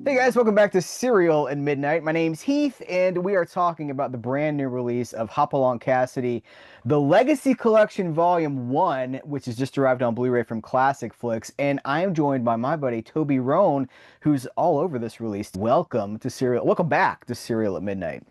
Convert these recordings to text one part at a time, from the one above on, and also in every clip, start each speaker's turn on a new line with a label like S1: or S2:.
S1: Hey guys, welcome back to Serial at Midnight. My name's Heath, and we are talking about the brand new release of Hopalong Cassidy, the Legacy Collection Volume 1, which is just arrived on Blu-ray from ClassicFlix. And I am joined by my buddy Toby Roan, who's all over this release. Welcome back to Serial at Midnight.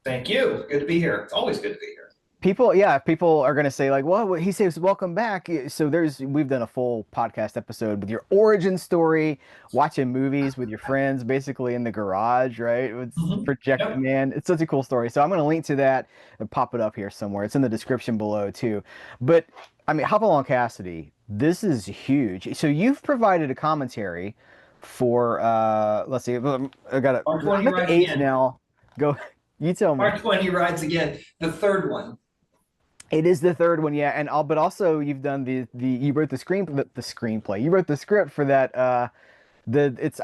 S2: Thank you. Good to be here. It's always good to be here.
S1: People are gonna say like, well, he says welcome back. So we've done a full podcast episode with your origin story, watching movies with your friends, basically in the garage, right? It's project,
S2: Yep.
S1: man. It's such a cool story. So I'm gonna link to that and pop it up here somewhere. It's in the description below too. But I mean, Hopalong Cassidy, this is huge. So you've provided a commentary for let's see, I'm
S2: R20
S1: at the
S2: rides
S1: age
S2: again.
S1: now. Go, you tell me.
S2: R20 rides again. The third one.
S1: It is the third one, yeah, but also you've done you wrote the screenplay. You wrote the script for that. I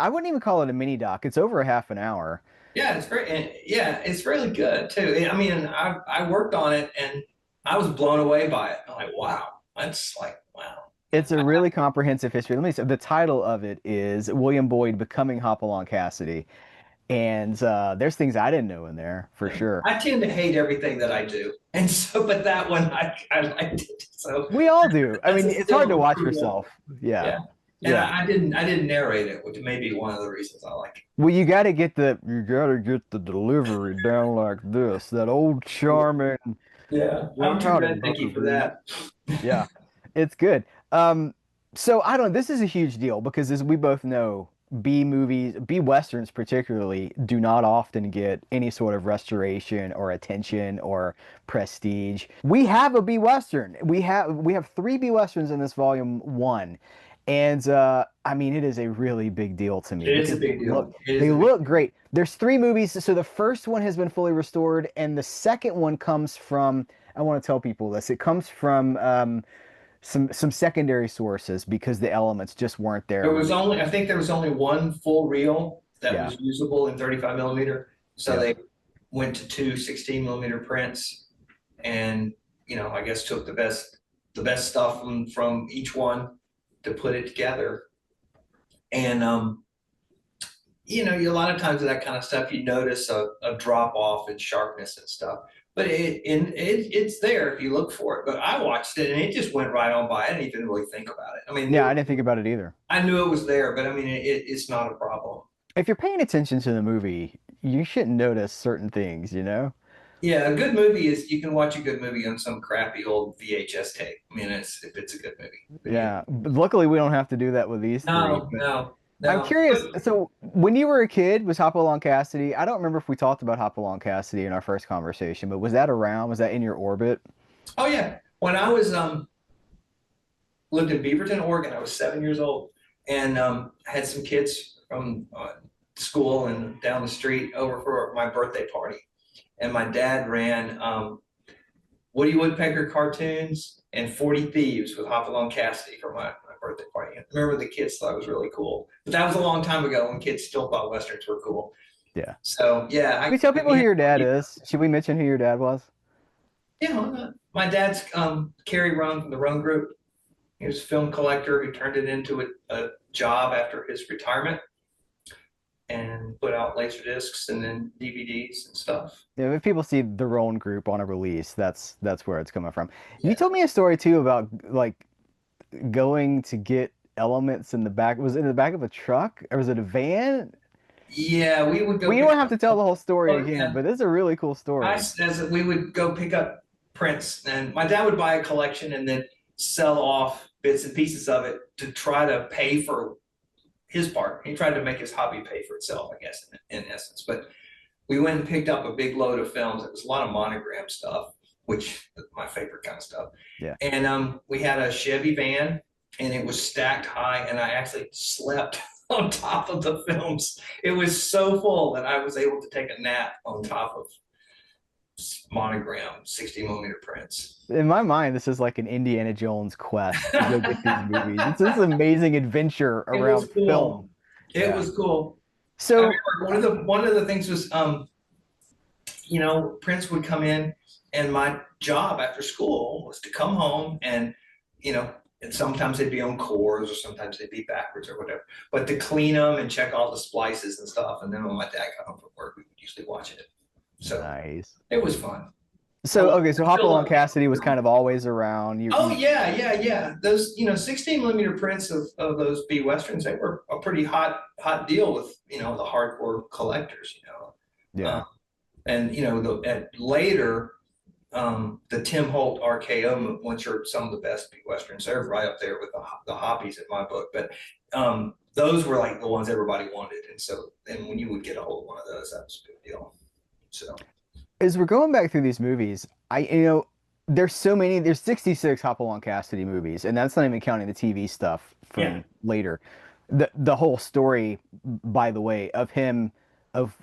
S1: wouldn't even call it a mini doc. It's over a half an hour.
S2: Yeah, it's great. And yeah, it's really good too. I mean, I worked on it and I was blown away by it. I'm like, wow. That's like, wow.
S1: It's a really comprehensive history. Let me say the title of it is William Boyd Becoming Hopalong Cassidy, and there's things I didn't know in there for sure.
S2: I tend to hate everything that I do. And so, but that one I liked it. So
S1: We all do. I
S2: that's
S1: mean,
S2: a
S1: it's
S2: still
S1: hard to watch
S2: approval.
S1: yourself. Yeah,
S2: Yeah. And
S1: yeah.
S2: I didn't narrate it, which may be one of the reasons I like
S1: Well, you gotta get the delivery down like this. That old
S2: it.
S1: charming.
S2: Yeah. I'm too
S1: Howdy,
S2: rednecky for
S1: Huckabee.
S2: that.
S1: Yeah, it's good. So I don't. This is a huge deal because, as we both know, B movies, B westerns particularly, do not often get any sort of restoration or attention or prestige. We have a B western. We have three B westerns in this volume one, and I mean it is a really big deal to me
S2: It is a
S1: because
S2: big deal. It is
S1: they
S2: a big
S1: look great. There's three movies, so the first one has been fully restored, and the second one comes from. I want to tell people this. It comes from some secondary sources because the elements just weren't there
S2: There
S1: when
S2: was
S1: they.
S2: only, I think there was only one full reel that
S1: Yeah.
S2: was usable in 35 millimeter. So
S1: Yep.
S2: they went to two 16 millimeter prints and, I guess took the best stuff from each one to put it together. And, a lot of times that kind of stuff, you notice a drop off in sharpness and stuff. But it's there if you look for it. But I watched it and it just went right on by. I didn't even really think about it. I mean,
S1: Yeah, I didn't think about it either.
S2: I knew it was there, but I mean, it's not a problem.
S1: If you're paying attention to the movie, you shouldn't notice certain things, you know?
S2: Yeah, a good movie is you can watch a good movie on some crappy old VHS tape. I mean, if it's a good movie. But yeah,
S1: Yeah. But luckily, we don't have to do that with these three.
S2: no,
S1: But
S2: no,
S1: I'm
S2: no.
S1: curious. So, when you were a kid, was Hopalong Cassidy? I don't remember if we talked about Hopalong Cassidy in our first conversation, but was that around? Was that in your orbit?
S2: Oh yeah, when I was lived in Beaverton, Oregon, I was 7 years old, and had some kids from school and down the street over for my birthday party, and my dad ran Woody Woodpecker cartoons and 40 Thieves with Hopalong Cassidy for my birthday party. I remember the kids thought it was really cool. But that was a long time ago when kids still thought Westerns were cool.
S1: Yeah.
S2: So yeah,
S1: Can we tell people
S2: we
S1: who
S2: had,
S1: your dad is? Should we mention who your dad was?
S2: my dad's Kerry Roan from the Roan Group. He was a film collector who turned it into a job after his retirement and put out laser discs and then DVDs and stuff.
S1: Yeah, if people see the Roan group on a release, that's where it's coming from. You
S2: Yeah.
S1: told me a story too about like going to get elements in the back. Was it in the back of a truck or was it a van?
S2: Yeah, we would go
S1: We
S2: pick
S1: don't have
S2: up.
S1: to tell the whole story
S2: Oh,
S1: again,
S2: yeah.
S1: but this is a really cool
S2: I
S1: story.
S2: as we would go pick up prints, and my dad would buy a collection and then sell off bits and pieces of it to try to pay for his part. He tried to make his hobby pay for itself, I guess, in essence. But we went and picked up a big load of films. It was a lot of monogram stuff, which is my favorite kind of stuff.
S1: Yeah.
S2: And we had a Chevy van, and it was stacked high, and I actually slept on top of the films. It was so full that I was able to take a nap on top of monogram 60 millimeter prints.
S1: In my mind, this is like an Indiana Jones quest to go get these movies. It's this amazing adventure
S2: It was
S1: around
S2: cool.
S1: film.
S2: It
S1: Yeah.
S2: was cool. I
S1: So,
S2: remember one of the things was Prince would come in, and my job after school was to come home and, you know, and sometimes they'd be on cores or sometimes they'd be backwards or whatever. But to clean them and check all the splices and stuff, and then when my dad got home from work, we would usually watch it. So
S1: Nice.
S2: it was fun. I
S1: So okay, so
S2: still
S1: Hopalong
S2: love
S1: Cassidy was
S2: it.
S1: kind of always around.
S2: Oh yeah, yeah, yeah. Those 16 millimeter prints of those B westerns, they were a pretty hot deal with the hardcore collectors.
S1: Yeah.
S2: And later the Tim Holt RKO, which are some of the best westerns. They're right up there with the Hoppies in my book. But those were like the ones everybody wanted, and so then when you would get a hold of one of those, that was a big deal. So
S1: As we're going back through these movies, there's so many, there's 66 Hopalong Cassidy movies, and that's not even counting the TV stuff
S2: yeah,
S1: from later. The whole story, by the way, of him, of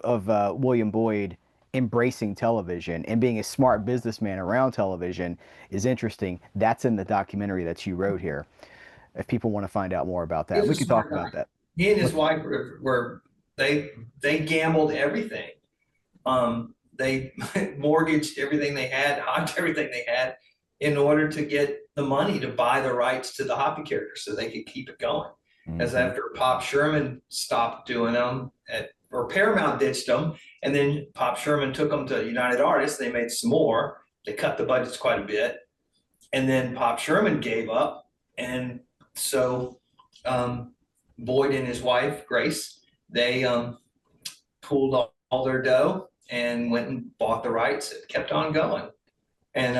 S1: William Boyd embracing television and being a smart businessman around television is interesting. That's in the documentary that you wrote here. If people want to find out more about
S2: he
S1: that,
S2: was
S1: we
S2: a
S1: could talk
S2: smart
S1: about
S2: guy.
S1: that.
S2: He and his
S1: But
S2: wife were they gambled everything. They mortgaged everything they had, hogged everything they had, in order to get the money to buy the rights to the Hoppy characters so they could keep it going. As
S1: mhm.
S2: after Pop Sherman stopped doing them, or Paramount ditched them, and then Pop Sherman took them to United Artists. They made some more. They cut the budgets quite a bit, and then Pop Sherman gave up, and so Boyd and his wife Grace, they pooled all their dough and went and bought the rights. It kept on going, and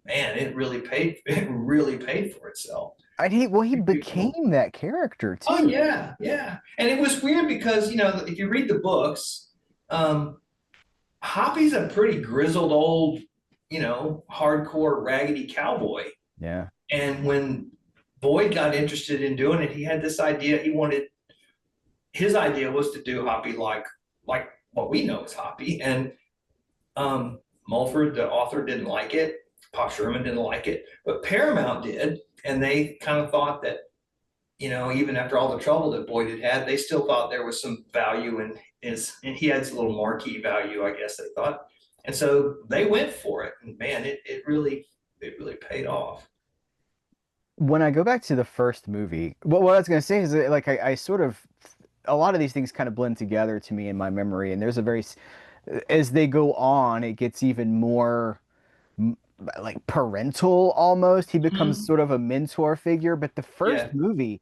S2: man, it really paid. It really paid for itself.
S1: And he became that character
S2: Oh
S1: too.
S2: yeah, yeah. And it was weird because if you read the books, um, Hoppy's a pretty grizzled old, hardcore raggedy cowboy.
S1: Yeah.
S2: And when Boyd got interested in doing it, he had this idea. His idea was to do Hoppy like what we know as Hoppy. And Mulford, the author, didn't like it. Pop Sherman didn't like it, but Paramount did, and they kind of thought that even after all the trouble that Boyd had, they still thought there was some value in and he had a little marquee value, I guess they thought. And so they went for it. And man, it really paid off.
S1: When I go back to the first movie, what I was going to say is that, like, I sort of, a lot of these things kind of blend together to me in my memory. And there's a as they go on, it gets even more like parental almost. He becomes
S2: Mhm.
S1: sort of a mentor figure. But the
S2: Yeah.
S1: first movie,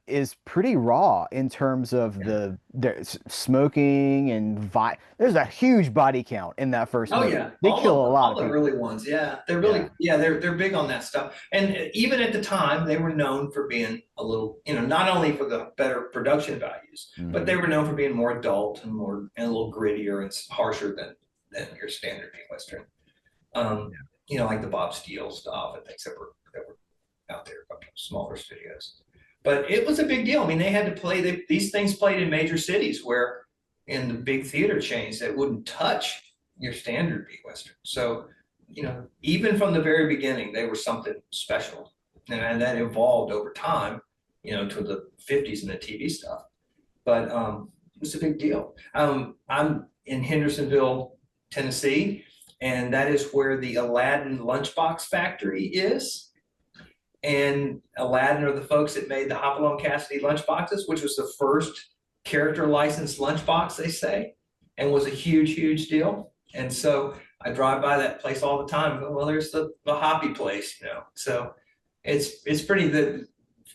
S1: is pretty raw in terms of
S2: Yeah.
S1: the smoking and vi there's a huge body count in that first
S2: Oh
S1: movie.
S2: yeah,
S1: They kill a lot
S2: all
S1: of
S2: the early
S1: people.
S2: ones. Yeah, they're
S1: Yeah.
S2: really they're big on that stuff. And even at the time, they were known for being a little, not only for the better production values, but
S1: Hmm.
S2: they were known for being more adult and a little grittier and harsher than your standard Western. Like the Bob Steele stuff and things that were out there from smaller studios. But it was a big deal. I mean, they had to play these things played in major cities where in the big theater chains that wouldn't touch your standard B Western. So, even from the very beginning, they were something special. And that evolved over time, to the 50s and the TV stuff. But it was a big deal. I'm in Hendersonville, Tennessee, and that is where the Aladdin Lunchbox Factory is. And Aladdin are the folks that made the Hopalong Cassidy lunchboxes, which was the first character licensed lunchbox, they say, and was a huge, huge deal. And so I drive by that place all the time. Well, there's the Hoppy place. So it's pretty good.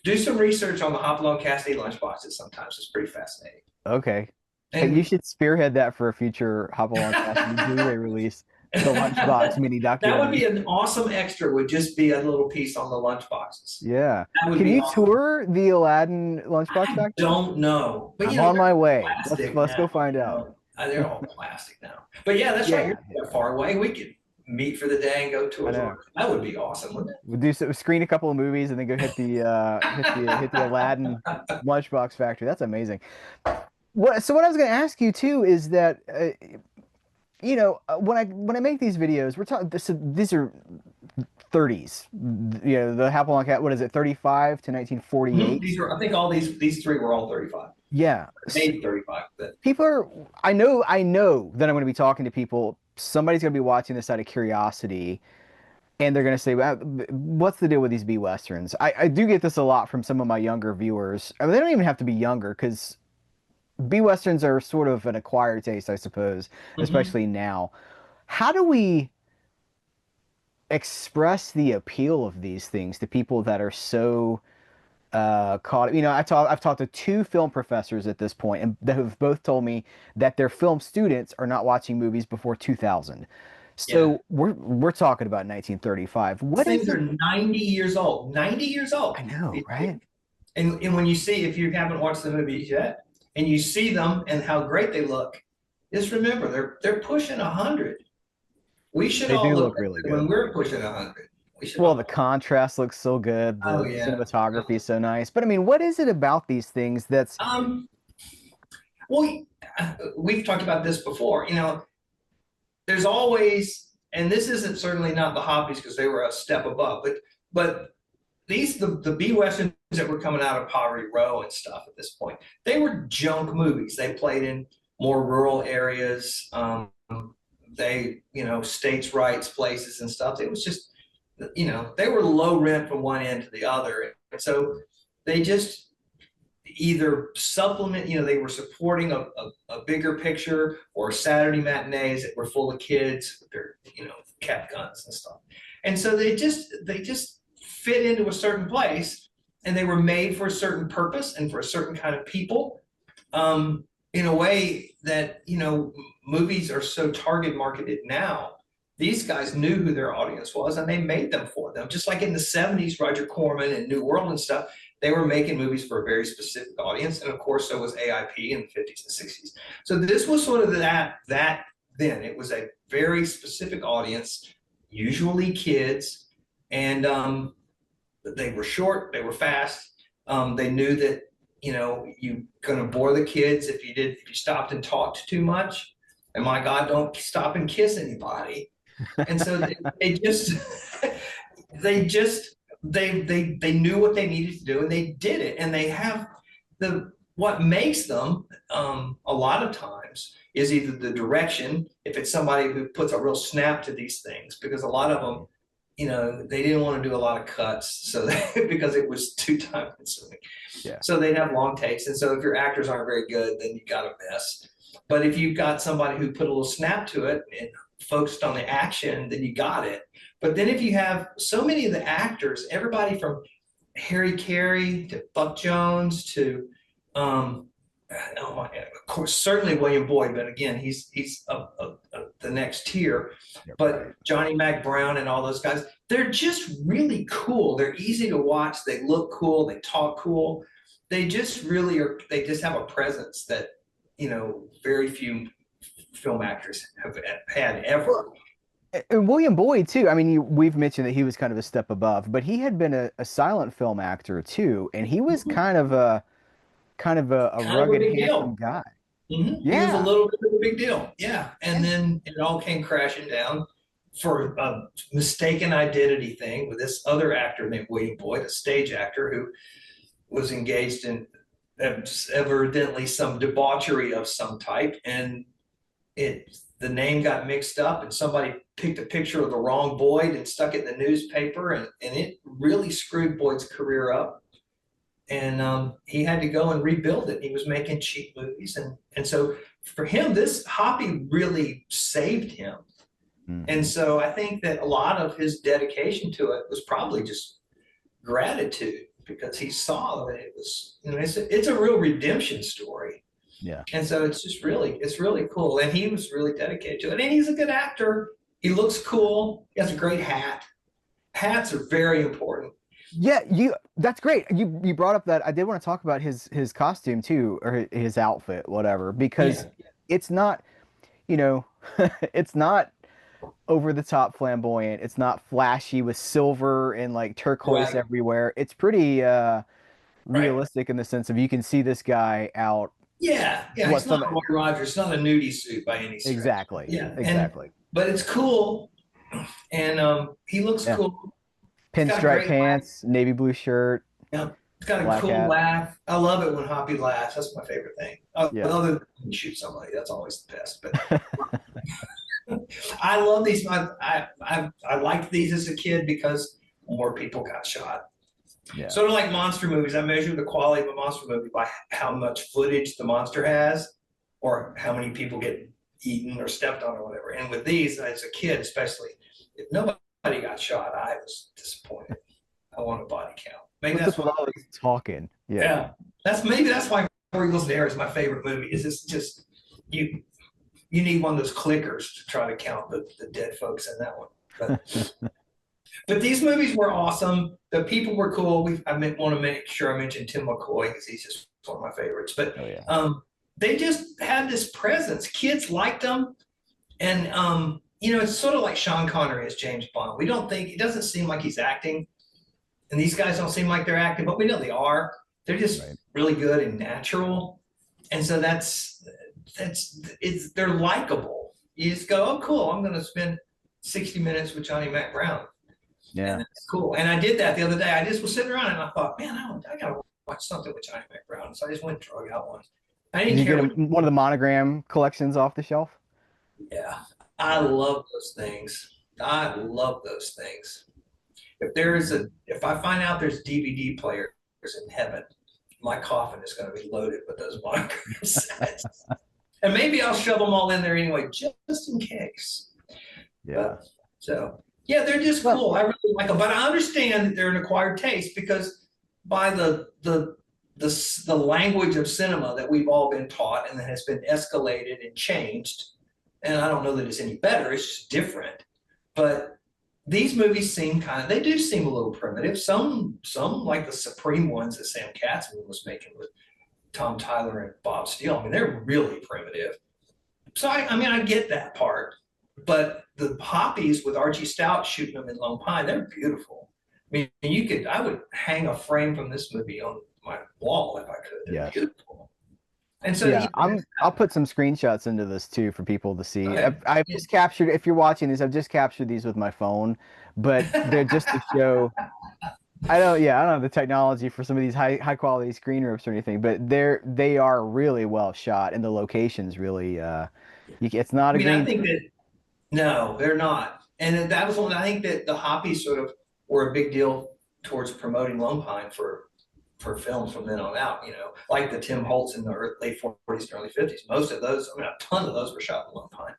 S2: Do some research on the Hopalong Cassidy lunchboxes sometimes. It's pretty fascinating.
S1: Okay. Hey, you
S2: And
S1: should spearhead that for a future Hopalong Cassidy Blu-ray release, the Lunchbox mini
S2: that would be
S1: documentary.
S2: an awesome extra, would just be a little piece on the lunchboxes.
S1: Yeah.
S2: That would
S1: Can
S2: be
S1: you
S2: awesome.
S1: tour the Aladdin Lunchbox
S2: I
S1: factory?
S2: don't know, but
S1: I'm on
S2: they're
S1: my way.
S2: plastic
S1: Let's
S2: now.
S1: go find out.
S2: They're all plastic now. But yeah, that's right. You're
S1: Yeah,
S2: not that far away. We could meet for the day and go
S1: I
S2: tour the
S1: know.
S2: lunch. That would be awesome, wouldn't
S1: We'll do so, screen a couple of movies and then go hit the Aladdin
S2: it?
S1: Lunchbox factory. That's amazing. What I was going to ask you too is that when I make these videos, we're talking these are 30s. The Hopalong Cat. What is it? 35 to
S2: Mhm.
S1: 1948.
S2: I think all these three were all 35,
S1: Yeah.
S2: maybe 35. But
S1: People are. I know that I'm going to be talking to people. Somebody's going to be watching this out of curiosity. And they're gonna say, well, "What's the deal with these B westerns?" I do get this a lot from some of my younger viewers. I mean, they don't even have to be younger because B westerns are sort of an acquired taste, I suppose,
S2: Mhm.
S1: especially now. How do we express the appeal of these things to people that are so caught? I've talked to two film professors at this point, and they have both told me that their film students are not watching movies before 2000.
S2: Yeah.
S1: So we're talking about 1935. What
S2: Things
S1: is
S2: are
S1: it?
S2: 90 years old. 90 years
S1: I
S2: old.
S1: know, right?
S2: And when you see, if you haven't watched the movies yet, and you see them and how great they look, just remember they're pushing 100. We should
S1: They
S2: all
S1: do
S2: look
S1: look
S2: that
S1: really
S2: good when
S1: good.
S2: we're pushing 100. We should
S1: Well, the
S2: all.
S1: contrast looks so good.
S2: Oh
S1: The
S2: yeah.
S1: cinematography is so nice. But I mean, what is it about these things that's
S2: Um. Well, we've talked about this before. There's always, and this isn't certainly not the hobbies because they were a step above, but these the B westerns that were coming out of Poverty Row and stuff at this point, they were junk movies. They played in more rural areas. They states' rights places and stuff. It was just they were low rent from one end to the other, and so they just either supplement, they were supporting a bigger picture or Saturday matinees that were full of kids with their, cap guns and stuff. And so they just fit into a certain place and they were made for a certain purpose and for a certain kind of people. In a way that, movies are so target marketed now. These guys knew who their audience was and they made them for them. Just like in the 70s, Roger Corman and New World and stuff, they were making movies for a very specific audience. And of course, so was AIP in the 50s and 60s. So this was sort of that then. It was a very specific audience, usually kids, and they were short, they were fast. They knew that you gonna bore the kids if you stopped and talked too much. And my God, don't stop and kiss anybody. And so they just they just they knew what they needed to do and they did it. And they have the what makes them a lot of times is either the direction, if it's somebody who puts a real snap to these things, because a lot of them, they didn't want to do a lot of cuts, so because it was too time consuming.
S1: yeah.
S2: So they'd have long takes. And so if your actors aren't very good, then you got a mess. But if you've got somebody who put a little snap to it and focused on the action, then you got it. But then if you have so many of the actors, everybody from Harry Carey to Buck Jones to um, oh my, of course, certainly William Boyd, but again, he's the next tier.
S1: You're
S2: But
S1: right.
S2: Johnny Mac Brown and all those guys, they're just really cool. They're easy to watch. They look cool. They talk cool. They just really are. They just have a presence that very few film actors have had ever.
S1: Well, and William Boyd too. I mean, we've mentioned that he was kind of a step above, but he had been a silent film actor too, and he was kind of a
S2: Kind of a
S1: rugged,
S2: big
S1: handsome
S2: deal.
S1: guy.
S2: He was a
S1: Yeah.
S2: little bit of a big deal. Yeah. And
S1: And
S2: then it all came crashing down for a mistaken identity thing with this other actor named William Boyd, a stage actor who was engaged in evidently some debauchery of some type. And the name got mixed up and somebody picked a picture of the wrong Boyd and stuck it in the newspaper. And it really screwed Boyd's career up and he had to go and rebuild it. He was making cheap movies, and so for him, this hobby really saved him. And
S1: Mhm.
S2: so I think that a lot of his dedication to it was probably just gratitude because he saw that it was, it's a real redemption story.
S1: Yeah.
S2: And so it's really cool. And he was really dedicated to it. And he's a good actor. He looks cool. He has a great hat. Hats are very important.
S1: Yeah, that's great. You brought up that I did want to talk about his costume too, or his outfit, whatever, because
S2: Yeah,
S1: it's not, you know, it's not over the top flamboyant. It's not flashy with silver and like turquoise
S2: right,
S1: everywhere. It's pretty
S2: right.
S1: realistic in the sense of you can see this guy out
S2: Yeah, yeah,
S1: what
S2: he's not
S1: some
S2: Roy Rogers. It's not a nudie suit by any stretch.
S1: exactly.
S2: Yeah,
S1: Exactly.
S2: but it's cool, and he looks
S1: Yeah.
S2: cool. He's got a
S1: Pinstripe
S2: great laugh.
S1: pants, navy blue shirt,
S2: Yeah, he's got a
S1: black
S2: cool
S1: hat.
S2: laugh. I love it when Hoppy laughs. That's my favorite thing.
S1: Yeah.
S2: Other than when you shoot somebody, that's always the best. But I love these. I liked these as a kid because more people got shot.
S1: Yeah.
S2: Sort of like monster movies. I measure the quality of a monster movie by how much footage the monster has, or how many people get eaten or stepped on or whatever. And with these, as a kid especially, if nobody got shot, I was disappointed. I want a body count. Maybe
S1: What's up
S2: that's
S1: with
S2: why.
S1: all this talking? Yeah.
S2: Yeah, that's why Four Eagles in the Air is my favorite movie. Is it's just you you need one of those clickers to try to count the dead folks in that one. But these movies were awesome. The people were cool. Want to make sure I mention Tim McCoy because he's just one of my favorites. But
S1: Oh yeah.
S2: they just had this presence. Kids liked them, and it's sort of like Sean Connery as James Bond. We don't think it doesn't seem like he's acting, and these guys don't seem like they're acting, but we know they are. They're just
S1: Right.
S2: really good and natural, and so they're likable. You just go, oh, cool. I'm going to spend 60 minutes with Johnny Mac Brown. And
S1: Yeah.
S2: that's cool. And I did that the other day. I just was sitting around and I thought, man, I got to watch something with Johnny Mac Brown. So I just went and drug out one. I
S1: Did
S2: didn't
S1: you
S2: care
S1: get
S2: what.
S1: one of the monogram collections off the shelf?
S2: Yeah, I
S1: Yeah.
S2: love those things. I love those things. If I find out there's DVD players in heaven, my coffin is going to be loaded with those monogram sets. And maybe I'll shove them all in there anyway, just in case.
S1: Yeah.
S2: But so yeah, they're just
S1: Well,
S2: cool. I really like them, but I understand that they're an acquired taste because by the language of cinema that we've all been taught and that has been escalated and changed. And I don't know that it's any better; it's just different. But these movies they do seem a little primitive. Some like the Supreme ones that Sam Katzman was making with Tom Tyler and Bob Steele. I mean, they're really primitive. So I mean, I get that part, but the poppies with Archie Stout shooting them in Lone Pine, they're beautiful. I mean, I would hang a frame from this movie on my wall if I could. They're
S1: yes.
S2: beautiful. And so,
S1: Yeah, I'll put some screenshots into this too for people to see.
S2: okay.
S1: I've just captured, if you're watching these, I've just captured these with my phone, but they're just to show. I don't have the technology for some of these high quality screen rips or anything, but they are really well shot and the locations really it's not
S2: I
S1: a
S2: mean, I
S1: green
S2: think
S1: screen.
S2: that no, they're not. And that was one. I think that the Hoppies sort of were a big deal towards promoting Lone Pine for films from then on out. Like the Tim Holtz in the late 40s and early 50s. Most of those, I mean, a ton of those were shot in Lone Pine,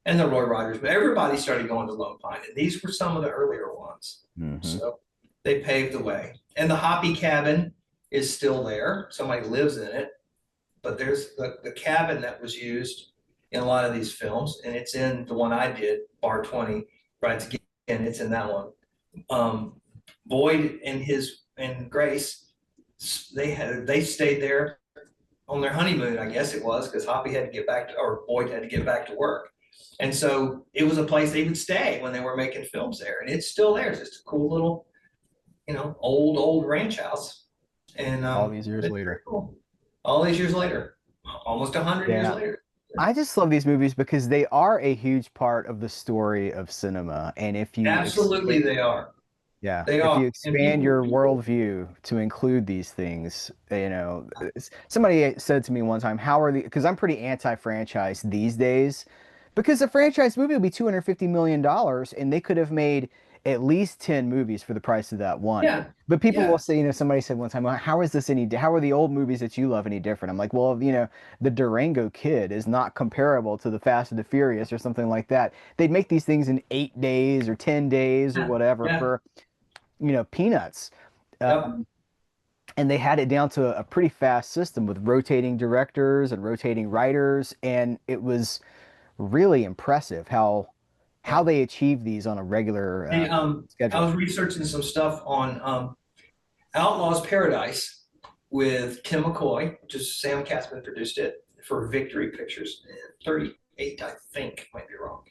S2: and the Roy Rogers. But everybody started going to Lone Pine, and these were some of the earlier ones.
S1: Hmm.
S2: So they paved the way. And the Hoppy cabin is still there. Somebody lives in it, but there's the cabin that was used in a lot of these films, and it's in the one I did, Bar 20, Brides Again. It's in that one. Boyd and Grace, they stayed there on their honeymoon, I guess it was, because Hoppy had to get back to, or Boyd had to get back to work. And so it was a place they would stay when they were making films there. And it's still there. It's just a cool little, old ranch house. And
S1: All these years
S2: it's very
S1: later.
S2: cool. All these years later, almost 100 years
S1: Yeah.
S2: later.
S1: I just love these movies because they are a huge part of the story of cinema. And if you
S2: Absolutely,
S1: expand,
S2: they are.
S1: yeah,
S2: They
S1: if
S2: are.
S1: you
S2: And
S1: expand your worldview to include these things, somebody said to me one time, how are because I'm pretty anti-franchise these days, because a franchise movie will be $250 million and they could have made at least 10 movies for the price of that one.
S2: yeah,
S1: But people will
S2: yeah,
S1: say, somebody said one time, "Well, how is this how are the old movies that you love any different?" I'm like, well, the Durango Kid is not comparable to the Fast and the Furious or something like that. They'd make these things in 8 days or 10 days or
S2: yeah,
S1: whatever
S2: yeah.
S1: for peanuts.
S2: Yep.
S1: Um, and they had it down to a pretty fast system with rotating directors and rotating writers, and it was really impressive how
S2: Yep.
S1: they achieved these on a regular
S2: I
S1: schedule.
S2: was researching some stuff on Outlaws Paradise with Tim McCoy, which is Sam Katzman produced it for Victory Pictures, 38, I think, might be wrong.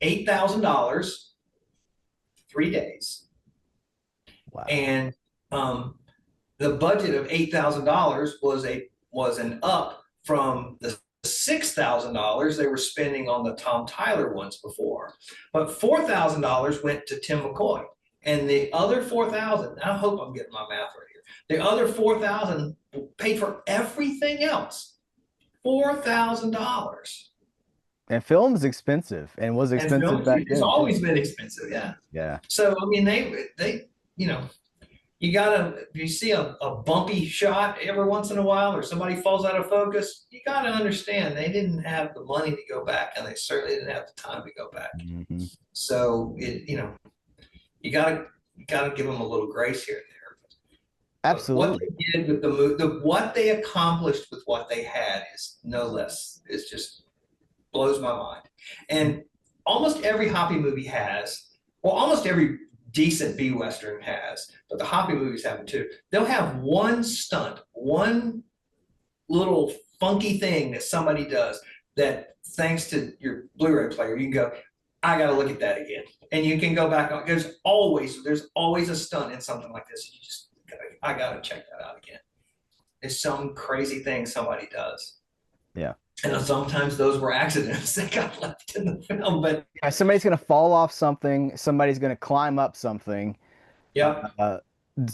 S2: $8,000, 3 days,
S1: Wow.
S2: and the budget of $8,000 was an up from the $6,000 they were spending on the Tom Tyler ones before, but $4,000 went to Tim McCoy, and the other 4,000. I hope I'm getting my math right here. The other 4,000 paid for everything else. $4,000.
S1: And film's expensive and was
S2: And
S1: expensive
S2: film,
S1: back
S2: it's
S1: then too.
S2: always been expensive. Yeah.
S1: Yeah.
S2: So, I mean, they, you know, you gotta, if you see a bumpy shot every once in a while, or somebody falls out of focus, you gotta understand they didn't have the money to go back, and they certainly didn't have the time to go back.
S1: Hmm.
S2: So you gotta give them a little grace here and there. But what
S1: Absolutely.
S2: they did with what they accomplished with what they had is no less. It's just blows my mind. And almost every Hoppy movie has, well, almost every decent B Western has, but the Hoppy movies have it too. They'll have one stunt, one little funky thing that somebody does that, thanks to your Blu-ray player, you can go, I got to look at that again. And you can go back on. There's always a stunt in something like this. You just, I got to check that out again. It's some crazy thing somebody does.
S1: Yeah.
S2: And sometimes those were accidents that got left in the film. But
S1: Yeah, somebody's gonna fall off something. Somebody's gonna climb up something.
S2: yep,
S1: Uh,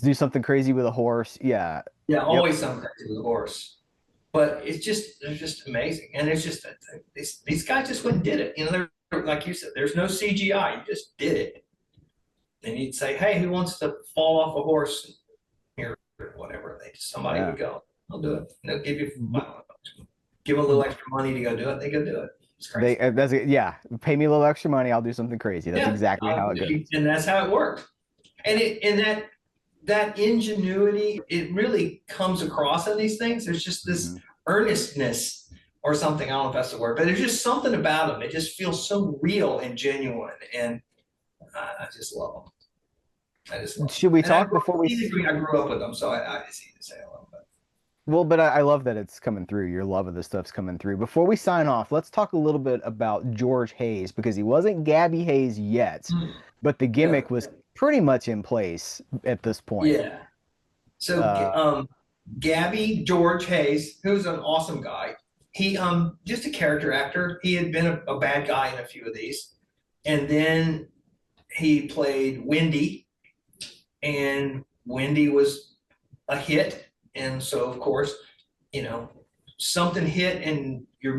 S1: do something crazy with a horse. Yeah.
S2: yeah,
S1: Yep.
S2: always some crazy with a horse. But they're just amazing. And it's just that these guys just went and did it. They're, like you said, there's no CGI. You just did it. And you'd say, hey, who wants to fall off a horse here or whatever? Somebody
S1: Yeah.
S2: would go, I'll do it. And they'll give you, I
S1: B-
S2: don't know, give them a little extra money to go do it. They go do it. It's crazy.
S1: That's it. Yeah. Pay me a little extra money. I'll do something crazy. That's
S2: Yeah,
S1: exactly how it goes.
S2: and that's how it worked. And that ingenuity, it really comes across in these things. There's just this
S1: Hmm.
S2: earnestness or something. I don't know if that's the word, but there's just something about them. It just feels so real and genuine, and I just love them. I just love them.
S1: Should we
S2: And
S1: talk before we?
S2: I grew up with them, so I just need to say I love them.
S1: Well, but I love that it's coming through. Your love of this stuff's coming through. Before we sign off, let's talk a little bit about George Hayes because he wasn't Gabby Hayes yet, but the
S2: Yeah,
S1: gimmick was pretty much in place at this point.
S2: yeah. So
S1: Uh,
S2: Gabby George Hayes, who's an awesome guy. He just a character actor. He had been a bad guy in a few of these, and then he played Wendy, and Wendy was a hit. And so, of course, you know, something hit, and you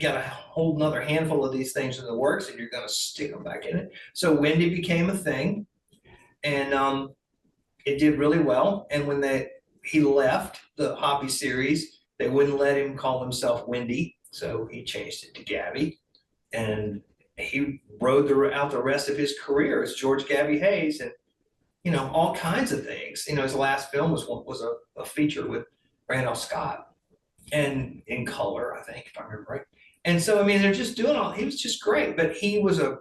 S2: got a whole another handful of these things in the works, and you're going to stick them back in it. So Wendy became a thing, and it did really well. And when he left the Hoppy series, they wouldn't let him call himself Wendy, so he changed it to Gabby, and he rode out the rest of his career as George Gabby Hayes, and all kinds of things. His last film was a feature with Randolph Scott, and in color, I think, if I remember right. And so, I mean, they're just doing all. He was just great, but he was a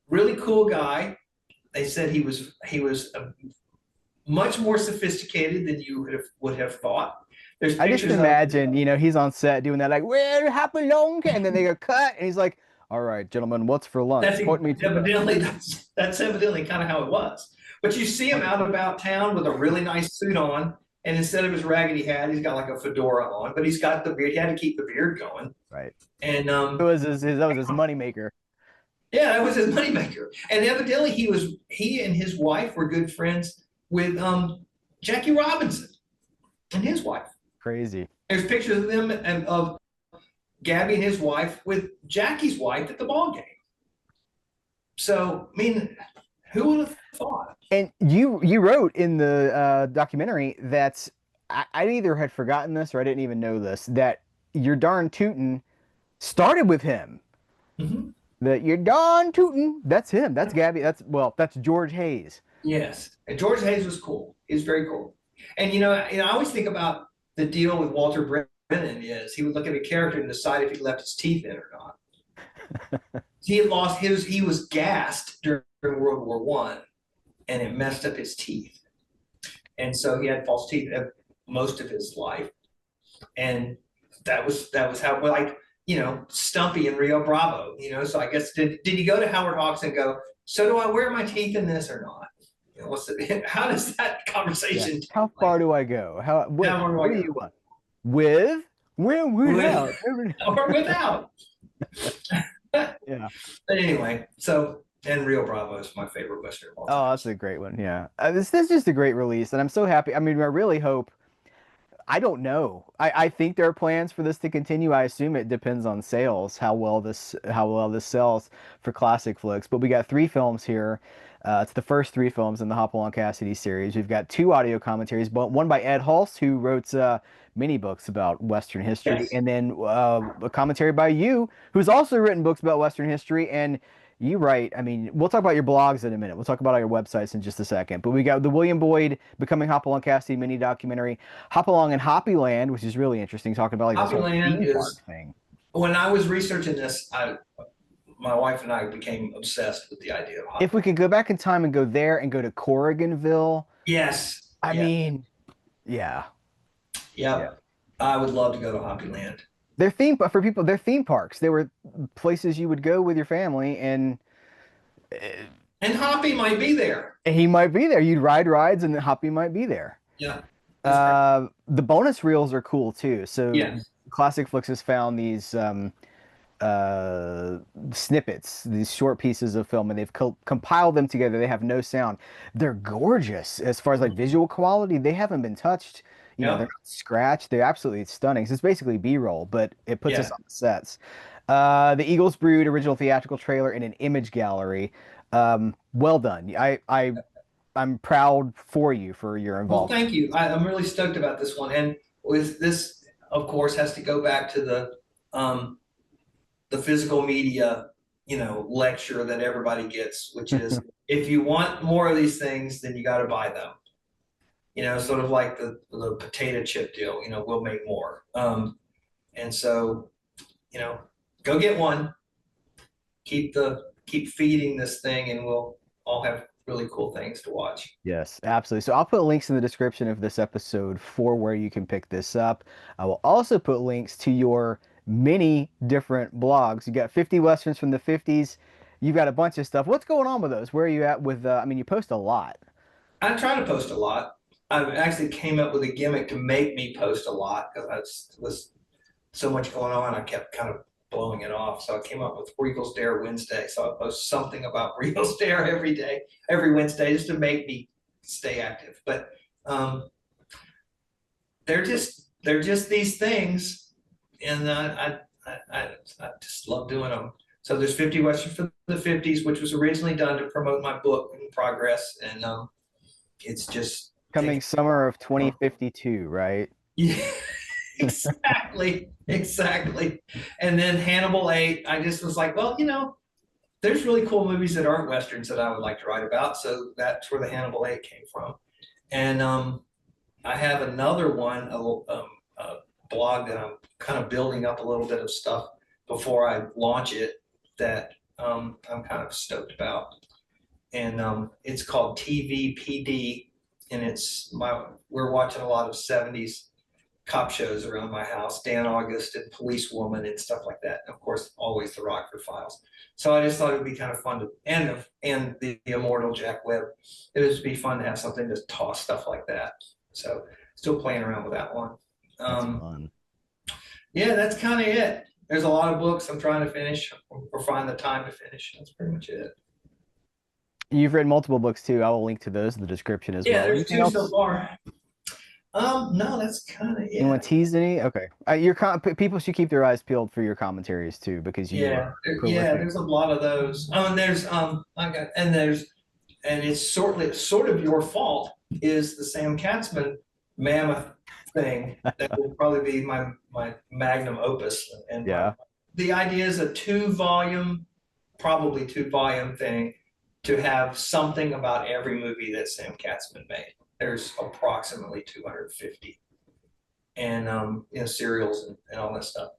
S2: really cool guy. They said he was much more sophisticated than you would have thought. There's
S1: I just
S2: pictures of
S1: imagine, he's on set doing that, like, where Hopalong, and then they go cut, and he's like, all right, gentlemen, what's for
S2: that's
S1: lunch? Point me to the.
S2: evidently that's evidently kind of how it was. But you see him out about town with a really nice suit on, and instead of his raggedy hat, he's got like a fedora on. But he's got the beard. He had to keep the beard going,
S1: Right.
S2: and
S1: It was that was his moneymaker.
S2: yeah, that was his moneymaker. And evidently, he and his wife were good friends with Jackie Robinson and his wife.
S1: Crazy.
S2: There's pictures of them and of Gabby and his wife with Jackie's wife at the ball game. So, I mean, who would have thought?
S1: And you wrote in the documentary that I either had forgotten this or I didn't even know this, that Your Darn Tootin' started with him.
S2: Mm-hmm.
S1: That Your Darn Tootin', that's him. That's Gabby. That's George Hayes.
S2: Yes, and George Hayes was cool. He was very cool. And I always think about the deal with Walter Brennan is he would look at a character and decide if he left his teeth in or not. He had lost his. He was gassed during World War One, and it messed up his teeth, and so he had false teeth most of his life. And that was how, like, Stumpy and Rio Bravo. So I guess did he go to Howard Hawks and go, so do I wear my teeth in this or not? How does that conversation take
S1: How
S2: place?
S1: far do I go?
S2: How far do
S1: What
S2: I
S1: do
S2: go?
S1: you want? With? Without?
S2: Or without?
S1: Yeah.
S2: But anyway, and Rio Bravo is my favorite Western of all
S1: Oh,
S2: time.
S1: that's a great one. Yeah. This is just a great release, and I'm so happy. I mean, I really hope. I don't know. I think there are plans for this to continue. I assume it depends on sales, how well this sells for ClassicFlix. But we got three films here. It's the first three films in the Hopalong Cassidy series. We've got two audio commentaries, but one by Ed Hulse, who wrote many books about Western history,
S2: Yes.
S1: and then a commentary by you, who's also written books about Western history. And you write, I mean, we'll talk about your blogs in a minute. We'll talk about all your websites in just a second. But we got the William Boyd Becoming Hopalong Cassidy mini documentary, Hopalong and Hoppyland, which is really interesting, talking about like this whole
S2: Hobbyland
S1: theme
S2: is,
S1: park thing.
S2: when I was researching this, my wife and I became obsessed with the idea of
S1: If we
S2: Hobbyland.
S1: could go back in time and go there and go to Corriganville,
S2: Yes.
S1: I
S2: Yeah.
S1: mean, yeah, yeah.
S2: Yep. I would love to go to Hobbyland.
S1: They're theme for people. They're theme parks. They were places you would go with your family,
S2: And Hoppy might be there.
S1: and he might be there. You'd ride rides, and Hoppy might be there.
S2: Yeah. That's right.
S1: The bonus reels are cool too. So
S2: Yes.
S1: Classic Flix has found these uh, snippets, these short pieces of film, and they've compiled them together. They have no sound. They're gorgeous as far as like visual quality. They haven't been touched. You know, they're
S2: Yep.
S1: not scratched. They're absolutely stunning. So it's basically B-roll, but it puts us
S2: Yeah.
S1: on the sets. The Eagles Brood original theatrical trailer in an image gallery. Well done. I'm proud for you for your
S2: Well,
S1: involvement.
S2: thank you. I'm really stoked about this one. And with this, of course, has to go back to um, the physical media, lecture that everybody gets, which is if you want more of these things, then you got to buy them. Sort of like the potato chip deal. We'll make more. And so, you know, go get one. Keep feeding this thing, and we'll all have really cool things to watch.
S1: Yes, absolutely. So I'll put links in the description of this episode for where you can pick this up. I will also put links to your many different blogs. You got 50 Westerns from the 50s. You've got a bunch of stuff. What's going on with those? Where are you at with, I mean, you post a lot.
S2: I try to post a lot. I actually came up with a gimmick to make me post a lot because I was so much going on. I kept kind of blowing it off. So I came up with Regal's Dare Wednesday. So I post something about Regal's Dare every day, every Wednesday, just to make me stay active. But um, they're just these things, and I just love doing them. So there's 50 Westerns for the 50s, which was originally done to promote my book in progress, and it's just
S1: Coming
S2: taking.
S1: summer of 2052, right?
S2: Yeah, exactly, exactly. And then Hannibal 8, I just was like, well, there's really cool movies that aren't westerns that I would like to write about. So that's where the Hannibal 8 came from. And I have another one, a blog that I'm kind of building up a little bit of stuff before I launch it that I'm kind of stoked about. And it's called TVPD, and we're watching a lot of 70s cop shows around my house, Dan August and Policewoman and stuff like that. And of course, always the Rockford Files. So I just thought it'd be kind of fun to, and the immortal Jack Webb. It would be fun to have something to toss stuff like that. So still playing around with that one.
S1: That's
S2: Um,
S1: fun.
S2: yeah, that's kind of it. There's a lot of books I'm trying to finish or find the time to finish. That's pretty much it.
S1: You've written multiple books too. I will link to those in the description as
S2: Yeah,
S1: well.
S2: there's
S1: Anything
S2: two so
S1: else?
S2: far. No, that's kind of
S1: You want
S2: it.
S1: to tease any? Okay. People should keep their eyes peeled for your commentaries too, because you
S2: Yeah,
S1: are
S2: yeah,
S1: prolific.
S2: there's a lot of those. Oh, and there's and it's sort of your fault is the Sam Katzman mammoth thing that will probably be my magnum opus. And
S1: Yeah.
S2: the idea is a probably two volume thing to have something about every movie that Sam Katzman made. There's approximately 250, and serials and all that stuff.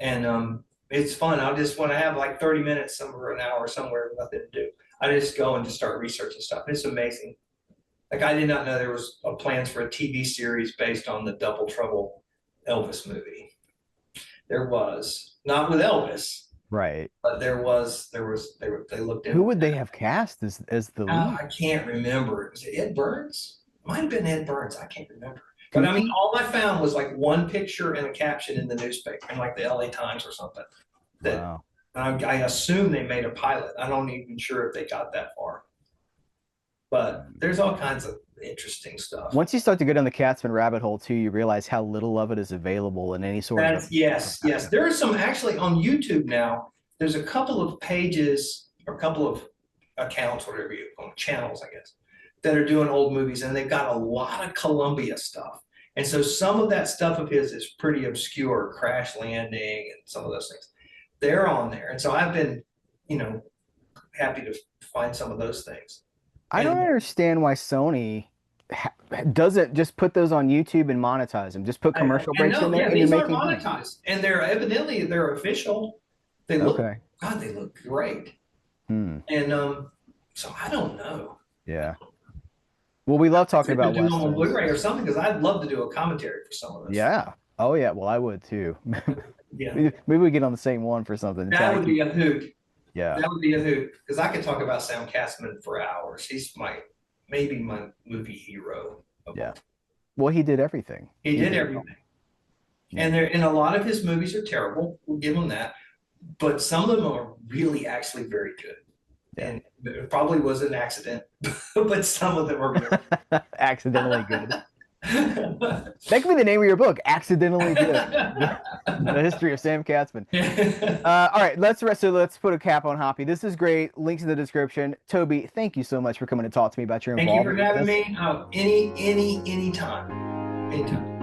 S2: And it's fun. I just want to have like 30 minutes somewhere, an hour somewhere, with nothing to do. I just go and just start researching stuff. It's amazing. Like I did not know there was plans for a TV series based on the Double Trouble Elvis movie. There was not with Elvis,
S1: Right.
S2: but they looked
S1: Who
S2: into
S1: would they
S2: that.
S1: have cast as the lead?
S2: I can't remember. Was it Ed Burns? Might have been Ed Burns. I can't remember. But I mean,
S1: Goofy?
S2: all I found was like one picture and a caption in the newspaper, in like the LA Times or something. That
S1: Wow.
S2: I assume they made a pilot. I'm not even sure if they got that far. But there's all kinds of interesting stuff.
S1: Once you start to go down the Catsman rabbit hole too, you realize how little of it is available in any sort of a
S2: That's yes, yes. There are some actually on YouTube now. There's a couple of pages or a couple of accounts, whatever you call them, channels, I guess, that are doing old movies, and they've got a lot of Columbia stuff. And so some of that stuff of his is pretty obscure, Crash Landing and some of those things. They're on there. And so I've been, you know, happy to find some of those things.
S1: I don't
S2: And
S1: understand why Sony doesn't just put those on YouTube and monetize them. Just put commercial
S2: and
S1: breaks in
S2: no,
S1: there
S2: yeah,
S1: and you're
S2: these aren't
S1: making money.
S2: monetized. And they're evidently they're official. They look,
S1: Okay.
S2: God, they look great.
S1: Hmm.
S2: And so I don't know.
S1: Yeah. Well, we love talking
S2: To do
S1: about
S2: them on
S1: Westerns.
S2: Blu-ray or something because I'd love to do a commentary for some of this.
S1: Yeah. Oh, yeah. Well, I would too.
S2: Yeah,
S1: Maybe we get on the same one for something and try
S2: that
S1: to
S2: would
S1: keep.
S2: be a hoot.
S1: Yeah.
S2: That would be a hoot because I could talk about Sam Katzman for hours. He's maybe my movie hero of
S1: Yeah.
S2: all time.
S1: Well, he did everything.
S2: He
S1: He
S2: did
S1: did it all.
S2: everything,
S1: Yeah.
S2: and a lot of his movies are terrible. We'll give him that, but some of them are really actually very good.
S1: Yeah.
S2: And it probably was an accident, but some of them are good.
S1: Accidentally good. That could be the name of your book, Accidentally Good. The history of Sam Katzman. All right, let's put a cap on Hoppy. This is great. Links in the description. Toby, thank you so much for coming to talk to me about your
S2: Thank you for
S1: involvement with
S2: having
S1: this.
S2: me. Oh, anytime, anytime.